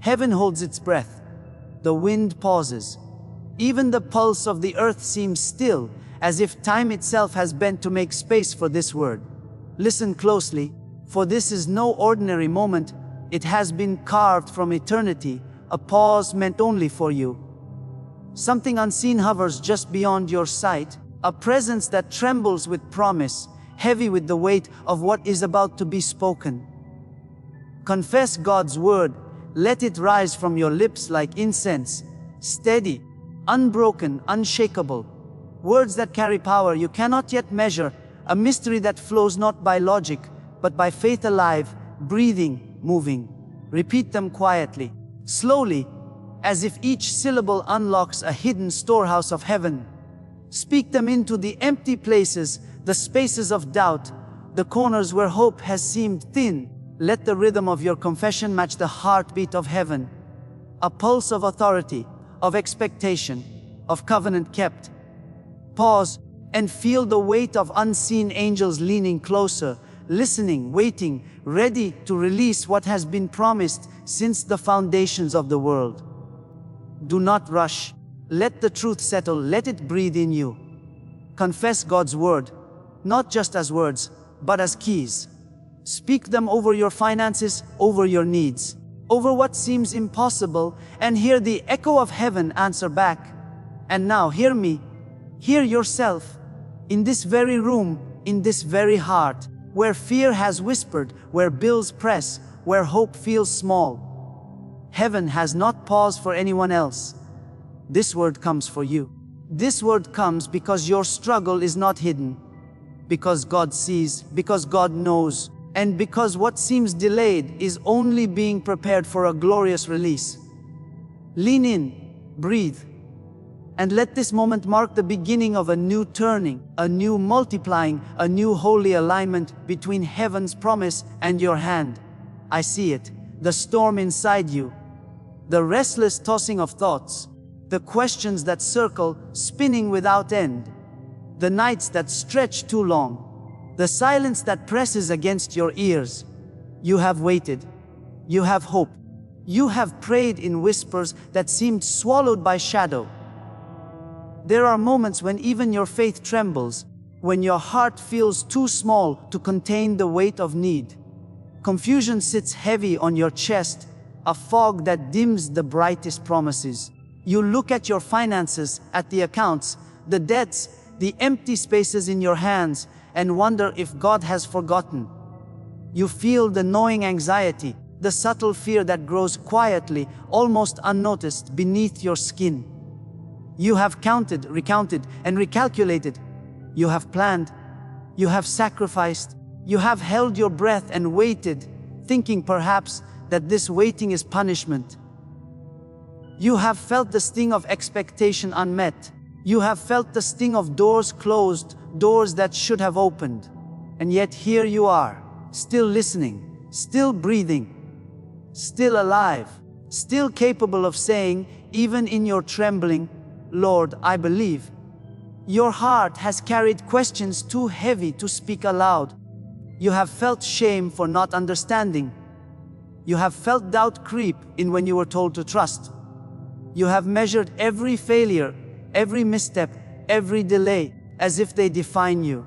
Heaven holds its breath. The wind pauses. Even the pulse of the earth seems still, as if time itself has bent to make space for this word. Listen closely, for this is no ordinary moment. It has been carved from eternity, a pause meant only for you. Something unseen hovers just beyond your sight, a presence that trembles with promise, heavy with the weight of what is about to be spoken. Confess God's word, let it rise from your lips like incense, steady, unbroken, unshakable. Words that carry power you cannot yet measure, a mystery that flows not by logic, but by faith alive, breathing, moving. Repeat them quietly, slowly, as if each syllable unlocks a hidden storehouse of heaven. Speak them into the empty places, the spaces of doubt, the corners where hope has seemed thin. Let the rhythm of your confession match the heartbeat of heaven. A pulse of authority, of expectation, of covenant kept. Pause and feel the weight of unseen angels leaning closer, listening, waiting, ready to release what has been promised since the foundations of the world. Do not rush. Let the truth settle, let it breathe in you. Confess God's word, not just as words, but as keys. Speak them over your finances, over your needs, over what seems impossible, and hear the echo of heaven answer back. And now hear me, hear yourself, in this very room, in this very heart, where fear has whispered, where bills press, where hope feels small. Heaven has not paused for anyone else. This word comes for you. This word comes because your struggle is not hidden, because God sees, because God knows, and because what seems delayed is only being prepared for a glorious release. Lean in, breathe, and let this moment mark the beginning of a new turning, a new multiplying, a new holy alignment between heaven's promise and your hand. I see it, the storm inside you, the restless tossing of thoughts, the questions that circle, spinning without end, the nights that stretch too long, the silence that presses against your ears. You have waited. You have hoped. You have prayed in whispers that seemed swallowed by shadow. There are moments when even your faith trembles, when your heart feels too small to contain the weight of need. Confusion sits heavy on your chest, a fog that dims the brightest promises. You look at your finances, at the accounts, the debts, the empty spaces in your hands, and wonder if God has forgotten. You feel the gnawing anxiety, the subtle fear that grows quietly, almost unnoticed beneath your skin. You have counted, recounted, and recalculated. You have planned. You have sacrificed. You have held your breath and waited, thinking perhaps that this waiting is punishment. You have felt the sting of expectation unmet. You have felt the sting of doors closed, doors that should have opened. And yet here you are, still listening, still breathing, still alive, still capable of saying, even in your trembling, Lord, I believe. Your heart has carried questions too heavy to speak aloud. You have felt shame for not understanding. You have felt doubt creep in when you were told to trust. You have measured every failure, every misstep, every delay, as if they define you.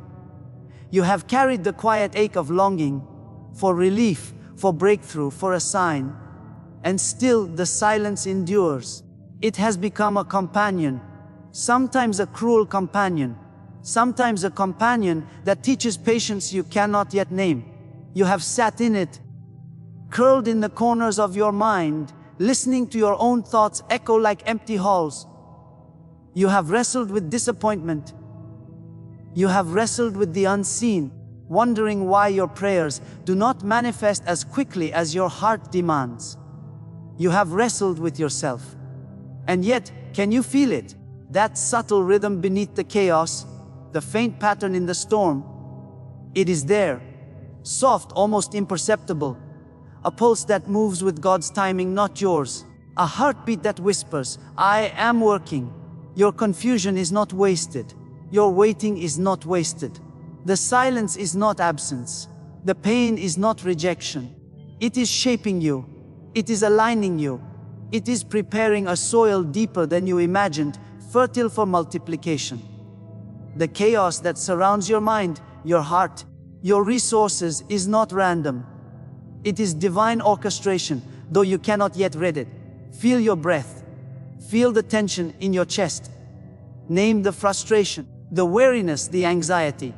You have carried the quiet ache of longing for relief, for breakthrough, for a sign. And still the silence endures. It has become a companion, sometimes a cruel companion, sometimes a companion that teaches patience you cannot yet name. You have sat in it, curled in the corners of your mind, listening to your own thoughts echo like empty halls. You have wrestled with disappointment. You have wrestled with the unseen, wondering why your prayers do not manifest as quickly as your heart demands. You have wrestled with yourself. And yet, can you feel it? That subtle rhythm beneath the chaos, the faint pattern in the storm. It is there, soft, almost imperceptible. A pulse that moves with God's timing, not yours. A heartbeat that whispers, I am working. Your confusion is not wasted. Your waiting is not wasted. The silence is not absence. The pain is not rejection. It is shaping you. It is aligning you. It is preparing a soil deeper than you imagined, fertile for multiplication. The chaos that surrounds your mind, your heart, your resources is not random. It is divine orchestration, though you cannot yet read it. Feel your breath. Feel the tension in your chest. Name the frustration, the weariness, the anxiety.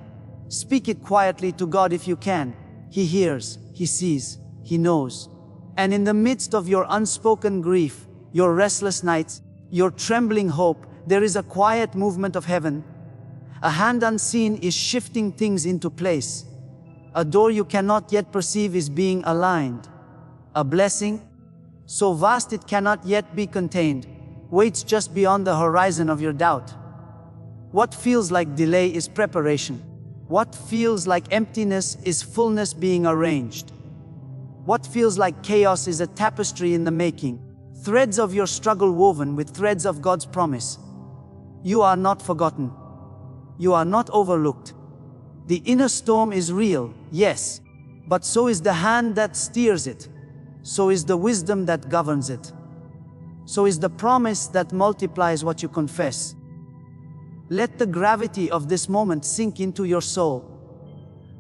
Speak it quietly to God if you can. He hears, He sees, He knows. And in the midst of your unspoken grief, your restless nights, your trembling hope, there is a quiet movement of heaven. A hand unseen is shifting things into place. A door you cannot yet perceive is being aligned. A blessing, so vast it cannot yet be contained, waits just beyond the horizon of your doubt. What feels like delay is preparation. What feels like emptiness is fullness being arranged. What feels like chaos is a tapestry in the making, threads of your struggle woven with threads of God's promise. You are not forgotten. You are not overlooked. The inner storm is real, yes, but so is the hand that steers it. So is the wisdom that governs it. So is the promise that multiplies what you confess. Let the gravity of this moment sink into your soul.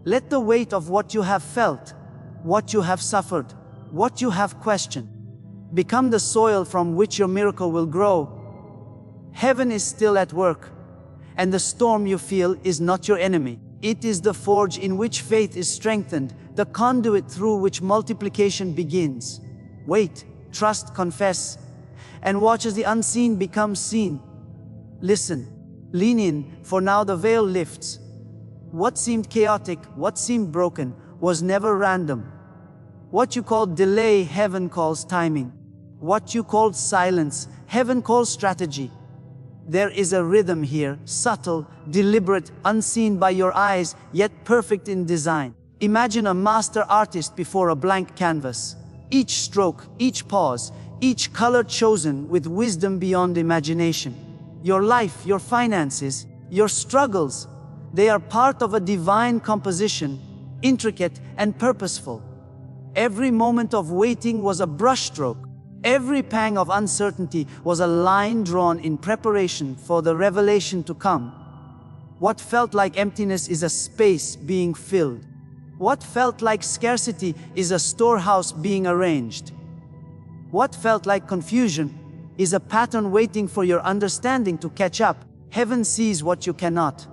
Let the weight of what you have felt, what you have suffered, what you have questioned, become the soil from which your miracle will grow. Heaven is still at work, and the storm you feel is not your enemy. It is the forge in which faith is strengthened, the conduit through which multiplication begins. Wait, trust, confess, and watch as the unseen becomes seen. Listen, lean in, for now the veil lifts. What seemed chaotic, what seemed broken, was never random. What you called delay, heaven calls timing. What you called silence, heaven calls strategy. There is a rhythm here, subtle, deliberate, unseen by your eyes, yet perfect in design. Imagine a master artist before a blank canvas. Each stroke, each pause, each color chosen with wisdom beyond imagination. Your life, your finances, your struggles, they are part of a divine composition, intricate and purposeful. Every moment of waiting was a brushstroke. Every pang of uncertainty was a line drawn in preparation for the revelation to come. What felt like emptiness is a space being filled. What felt like scarcity is a storehouse being arranged. What felt like confusion is a pattern waiting for your understanding to catch up. Heaven sees what you cannot.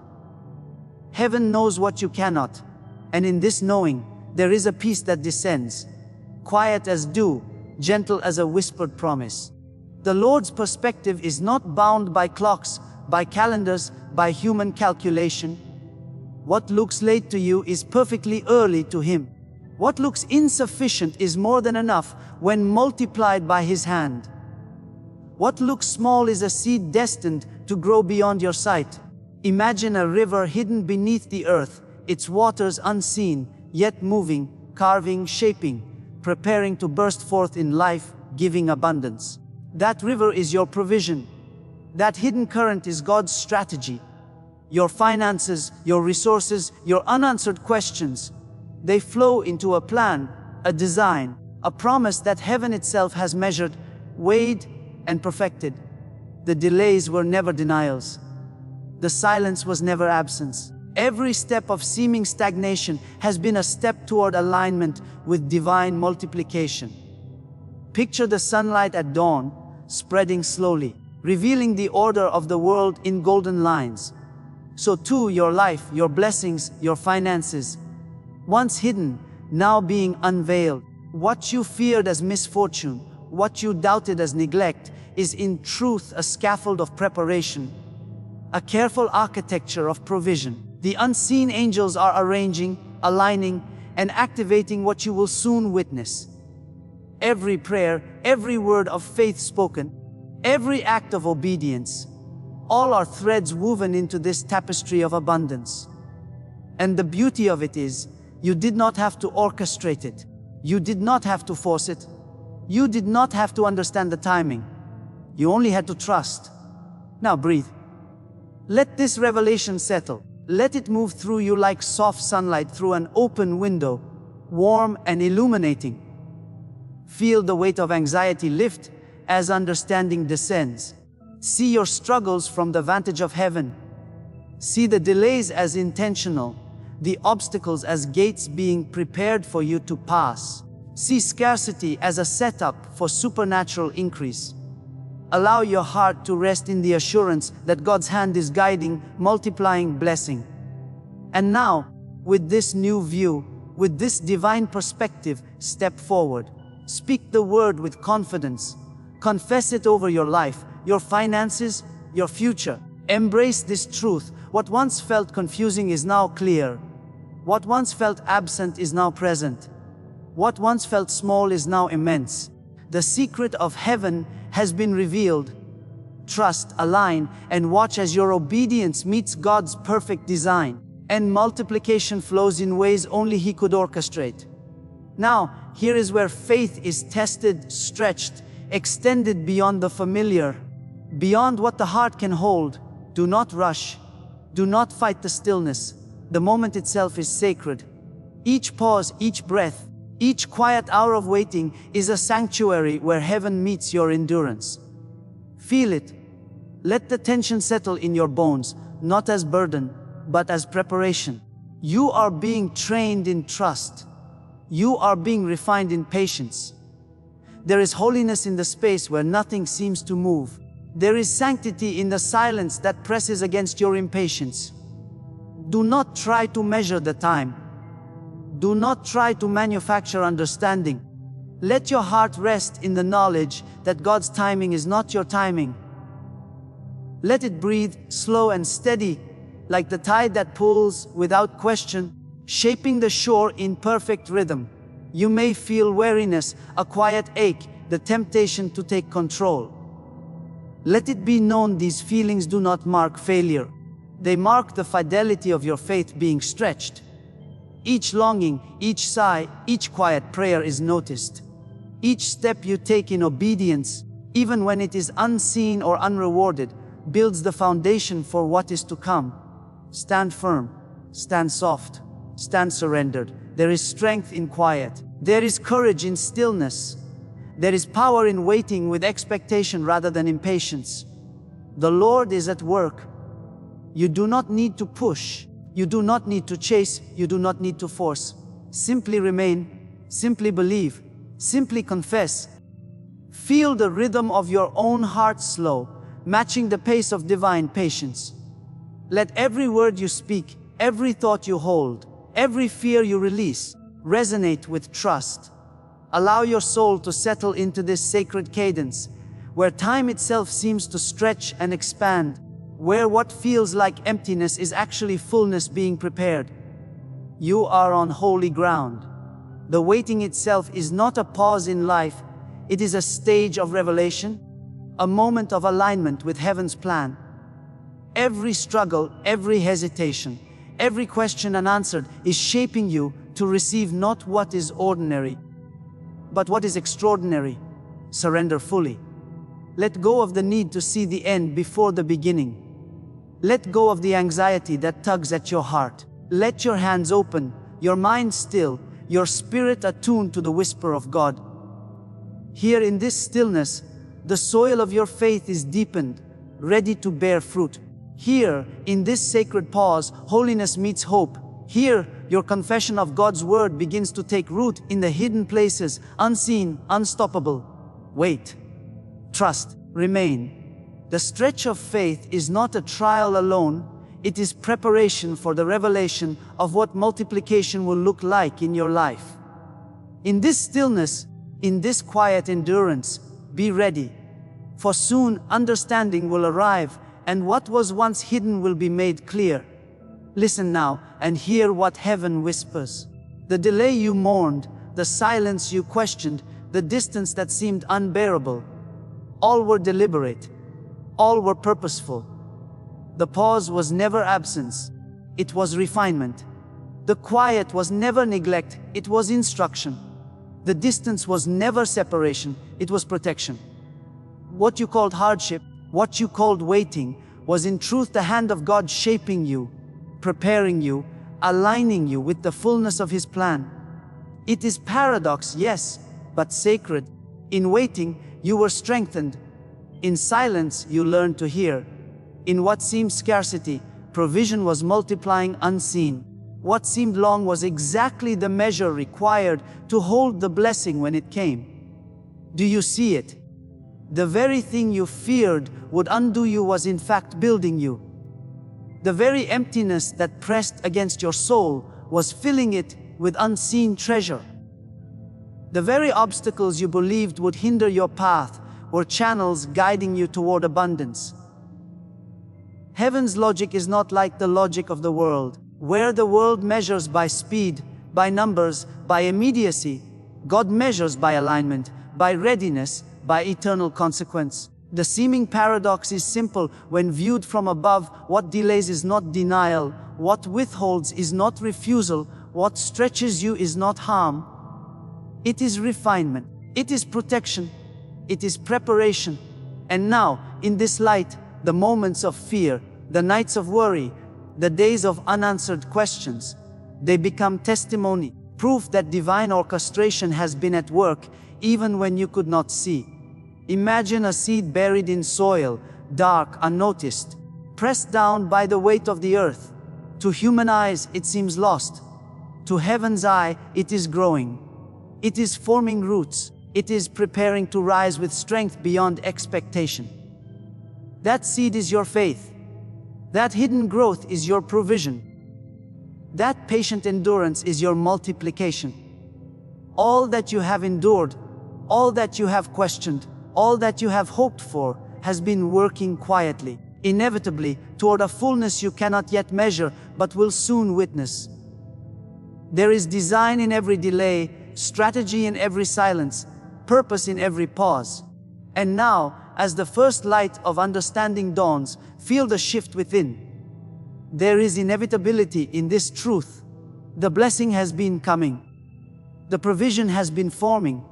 Heaven knows what you cannot. And in this knowing, there is a peace that descends, quiet as dew, gentle as a whispered promise. The Lord's perspective is not bound by clocks, by calendars, by human calculation. What looks late to you is perfectly early to Him. What looks insufficient is more than enough when multiplied by His hand. What looks small is a seed destined to grow beyond your sight. Imagine a river hidden beneath the earth, its waters unseen, yet moving, carving, shaping, preparing to burst forth in life-giving abundance. That river is your provision. That hidden current is God's strategy. Your finances, your resources, your unanswered questions, they flow into a plan, a design, a promise that heaven itself has measured, weighed, and perfected. The delays were never denials. The silence was never absence. Every step of seeming stagnation has been a step toward alignment with divine multiplication. Picture the sunlight at dawn, spreading slowly, revealing the order of the world in golden lines. So too your life, your blessings, your finances, once hidden, now being unveiled. What you feared as misfortune, what you doubted as neglect, is in truth a scaffold of preparation, a careful architecture of provision. The unseen angels are arranging, aligning, and activating what you will soon witness. Every prayer, every word of faith spoken, every act of obedience, all are threads woven into this tapestry of abundance. And the beauty of it is, you did not have to orchestrate it. You did not have to force it. You did not have to understand the timing. You only had to trust. Now breathe. Let this revelation settle. Let it move through you like soft sunlight through an open window, warm and illuminating. Feel the weight of anxiety lift as understanding descends. See your struggles from the vantage of heaven. See the delays as intentional, the obstacles as gates being prepared for you to pass. See scarcity as a setup for supernatural increase. Allow your heart to rest in the assurance that God's hand is guiding, multiplying blessing. And now, with this new view, with this divine perspective, step forward. Speak the word with confidence. Confess it over your life, your finances, your future. Embrace this truth. What once felt confusing is now clear. What once felt absent is now present. What once felt small is now immense. The secret of heaven has been revealed. Trust, align, and watch as your obedience meets God's perfect design, and multiplication flows in ways only He could orchestrate. Now, here is where faith is tested, stretched, extended beyond the familiar, beyond what the heart can hold. Do not rush. Do not fight the stillness. The moment itself is sacred. Each pause, each breath, each quiet hour of waiting is a sanctuary where heaven meets your endurance. Feel it. Let the tension settle in your bones, not as burden, but as preparation. You are being trained in trust. You are being refined in patience. There is holiness in the space where nothing seems to move. There is sanctity in the silence that presses against your impatience. Do not try to measure the time. Do not try to manufacture understanding. Let your heart rest in the knowledge that God's timing is not your timing. Let it breathe, slow and steady, like the tide that pulls without question, shaping the shore in perfect rhythm. You may feel weariness, a quiet ache, the temptation to take control. Let it be known these feelings do not mark failure. They mark the fidelity of your faith being stretched. Each longing, each sigh, each quiet prayer is noticed. Each step you take in obedience, even when it is unseen or unrewarded, builds the foundation for what is to come. Stand firm, stand soft, stand surrendered. There is strength in quiet. There is courage in stillness. There is power in waiting with expectation rather than impatience. The Lord is at work. You do not need to push. You do not need to chase. You do not need to force. Simply remain. Simply believe. Simply confess. Feel the rhythm of your own heart slow, matching the pace of divine patience. Let every word you speak, every thought you hold, every fear you release, resonate with trust. Allow your soul to settle into this sacred cadence, where time itself seems to stretch and expand, where what feels like emptiness is actually fullness being prepared. You are on holy ground. The waiting itself is not a pause in life, it is a stage of revelation, a moment of alignment with heaven's plan. Every struggle, every hesitation, every question unanswered is shaping you to receive not what is ordinary, but what is extraordinary. Surrender fully. Let go of the need to see the end before the beginning. Let go of the anxiety that tugs at your heart. Let your hands open, your mind still, your spirit attuned to the whisper of God. Here in this stillness, the soil of your faith is deepened, ready to bear fruit. Here, in this sacred pause, holiness meets hope. Here, your confession of God's word begins to take root in the hidden places, unseen, unstoppable. Wait. Trust. Remain. The stretch of faith is not a trial alone, it is preparation for the revelation of what multiplication will look like in your life. In this stillness, in this quiet endurance, be ready. For soon understanding will arrive, and what was once hidden will be made clear. Listen now and hear what heaven whispers. The delay you mourned, the silence you questioned, the distance that seemed unbearable, all were deliberate, all were purposeful. The pause was never absence, it was refinement. The quiet was never neglect, it was instruction. The distance was never separation, it was protection. What you called hardship, what you called waiting, was in truth the hand of God shaping you, preparing you, aligning you with the fullness of His plan. It is paradox, yes, but sacred. In waiting, you were strengthened. In silence, you learned to hear. In what seemed scarcity, provision was multiplying unseen. What seemed long was exactly the measure required to hold the blessing when it came. Do you see it? The very thing you feared would undo you was in fact building you. The very emptiness that pressed against your soul was filling it with unseen treasure. The very obstacles you believed would hinder your path were channels guiding you toward abundance. Heaven's logic is not like the logic of the world, where the world measures by speed, by numbers, by immediacy. God measures by alignment, by readiness, by eternal consequence. The seeming paradox is simple when viewed from above. What delays is not denial, what withholds is not refusal, what stretches you is not harm. It is refinement, it is protection, it is preparation. And now, in this light, the moments of fear, the nights of worry, the days of unanswered questions, they become testimony, proof that divine orchestration has been at work even when you could not see. Imagine a seed buried in soil, dark, unnoticed, pressed down by the weight of the earth. To human eyes, it seems lost. To heaven's eye, it is growing. It is forming roots. It is preparing to rise with strength beyond expectation. That seed is your faith. That hidden growth is your provision. That patient endurance is your multiplication. All that you have endured, all that you have questioned, all that you have hoped for, has been working quietly, inevitably, toward a fullness you cannot yet measure, but will soon witness. There is design in every delay, strategy in every silence, purpose in every pause. And now, as the first light of understanding dawns, feel the shift within. There is inevitability in this truth. The blessing has been coming. The provision has been forming.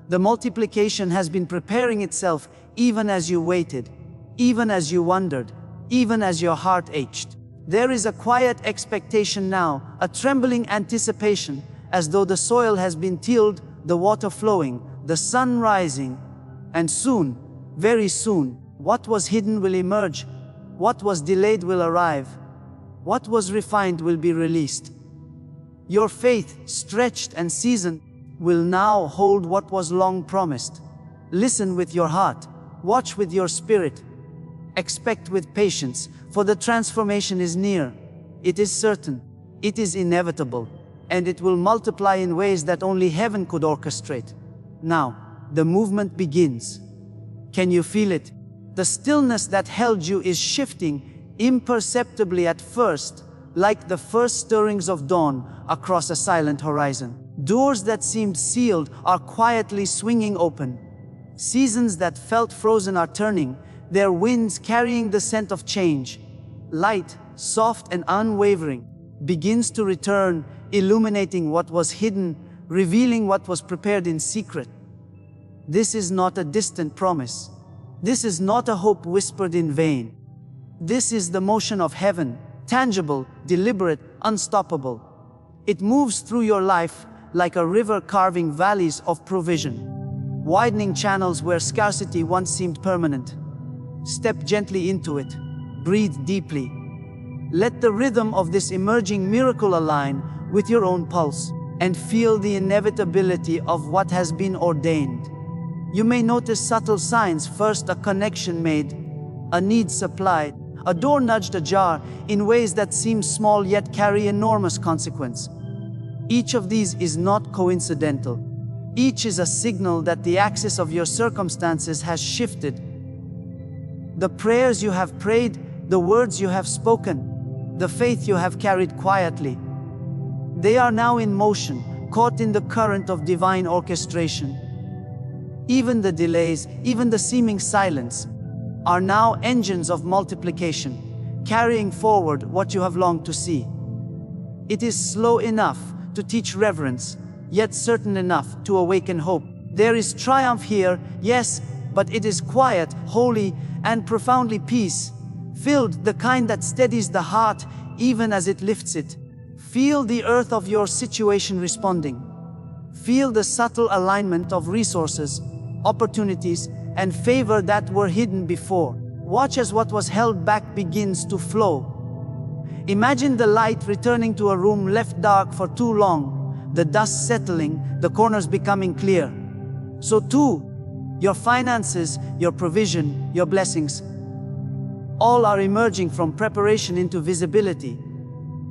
The multiplication has been preparing itself even as you waited, even as you wondered, even as your heart ached. There is a quiet expectation now, a trembling anticipation, as though the soil has been tilled, the water flowing, the sun rising. And soon, very soon, what was hidden will emerge, what was delayed will arrive, what was refined will be released. Your faith, stretched and seasoned, will now hold what was long promised. Listen with your heart, watch with your spirit, expect with patience, for the transformation is near. It is certain, it is inevitable, and it will multiply in ways that only heaven could orchestrate. Now, the movement begins. Can you feel it? The stillness that held you is shifting, imperceptibly at first, like the first stirrings of dawn across a silent horizon. Doors that seemed sealed are quietly swinging open. Seasons that felt frozen are turning, their winds carrying the scent of change. Light, soft and unwavering, begins to return, illuminating what was hidden, revealing what was prepared in secret. This is not a distant promise. This is not a hope whispered in vain. This is the motion of heaven, tangible, deliberate, unstoppable. It moves through your life like a river carving valleys of provision, widening channels where scarcity once seemed permanent. Step gently into it. Breathe deeply. Let the rhythm of this emerging miracle align with your own pulse, and feel the inevitability of what has been ordained. You may notice subtle signs. First, a connection made, a need supplied, a door nudged ajar in ways that seem small yet carry enormous consequence. Each of these is not coincidental. Each is a signal that the axis of your circumstances has shifted. The prayers you have prayed, the words you have spoken, the faith you have carried quietly, they are now in motion, caught in the current of divine orchestration. Even the delays, even the seeming silence, are now engines of multiplication, carrying forward what you have longed to see. It is slow enough to teach reverence, yet certain enough to awaken hope. There is triumph here, yes, but it is quiet, holy, and profoundly peace-filled, the kind that steadies the heart even as it lifts it. Feel the earth of your situation responding. Feel the subtle alignment of resources, opportunities, and favor that were hidden before. Watch as what was held back begins to flow. Imagine the light returning to a room left dark for too long, the dust settling, the corners becoming clear. So too, your finances, your provision, your blessings, all are emerging from preparation into visibility.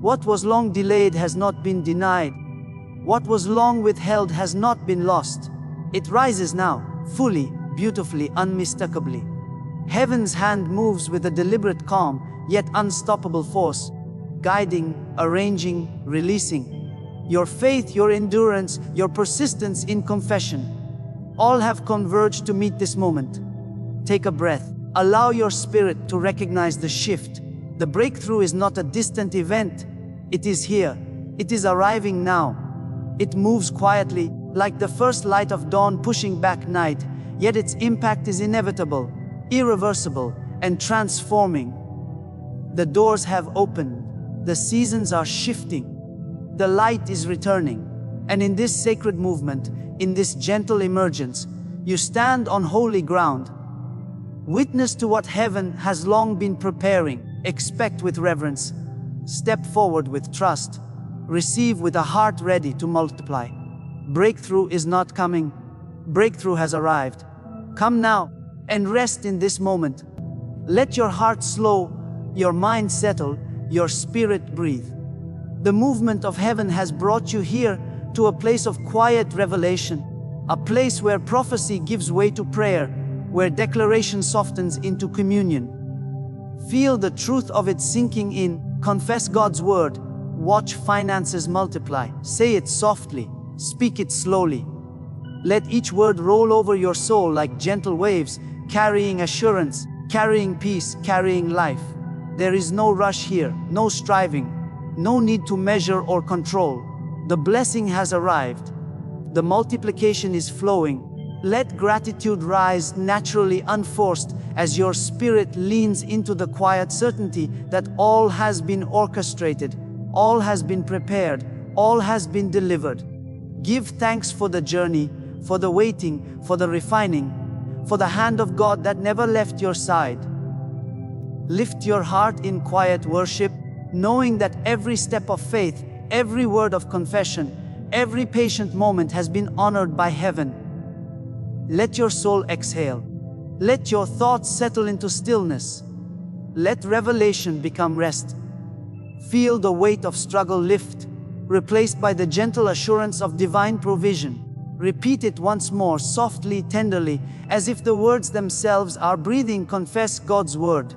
What was long delayed has not been denied. What was long withheld has not been lost. It rises now, fully, beautifully, unmistakably. Heaven's hand moves with a deliberate calm, yet unstoppable force, guiding, arranging, releasing. Your faith, your endurance, your persistence in confession, all have converged to meet this moment. Take a breath. Allow your spirit to recognize the shift. The breakthrough is not a distant event. It is here. It is arriving now. It moves quietly, like the first light of dawn pushing back night, yet its impact is inevitable, irreversible, and transforming. The doors have opened. The seasons are shifting. The light is returning. And in this sacred movement, in this gentle emergence, you stand on holy ground. Witness to what heaven has long been preparing. Expect with reverence. Step forward with trust. Receive with a heart ready to multiply. Breakthrough is not coming. Breakthrough has arrived. Come now and rest in this moment. Let your heart slow, your mind settle, your spirit breathe. The movement of heaven has brought you here to a place of quiet revelation, a place where prophecy gives way to prayer, where declaration softens into communion. Feel the truth of it sinking in. Confess God's word. Watch finances multiply. Say it softly. Speak it slowly. Let each word roll over your soul like gentle waves, carrying assurance, carrying peace, carrying life. There is no rush here, no striving, no need to measure or control. The blessing has arrived. The multiplication is flowing. Let gratitude rise naturally, unforced, as your spirit leans into the quiet certainty that all has been orchestrated, all has been prepared, all has been delivered. Give thanks for the journey, for the waiting, for the refining, for the hand of God that never left your side. Lift your heart in quiet worship, knowing that every step of faith, every word of confession, every patient moment has been honored by heaven. Let your soul exhale. Let your thoughts settle into stillness. Let revelation become rest. Feel the weight of struggle lift, replaced by the gentle assurance of divine provision. Repeat it once more, softly, tenderly, as if the words themselves are breathing. Confess God's word.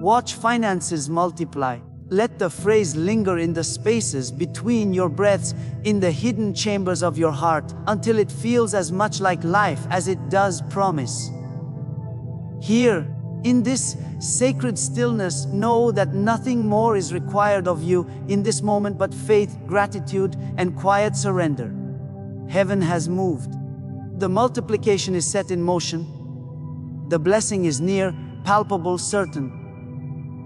Watch finances multiply. Let the phrase linger in the spaces between your breaths, in the hidden chambers of your heart, until it feels as much like life as it does promise. Here, in this sacred stillness, know that nothing more is required of you in this moment but faith, gratitude, and quiet surrender. Heaven has moved. The multiplication is set in motion. The blessing is near, palpable, certain.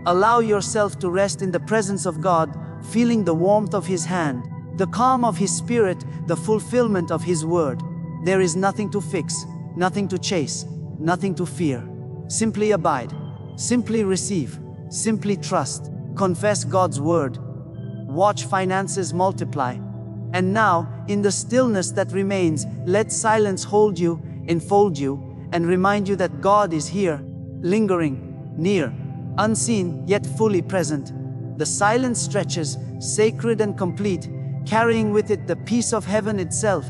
Allow yourself to rest in the presence of God, feeling the warmth of His hand, the calm of His Spirit, the fulfillment of His word. There is nothing to fix, nothing to chase, nothing to fear. Simply abide, simply receive, simply trust. Confess God's word. Watch finances multiply. And now, in the stillness that remains, let silence hold you, enfold you, and remind you that God is here, lingering, near, unseen yet fully present. The silence stretches, sacred and complete, carrying with it the peace of heaven itself.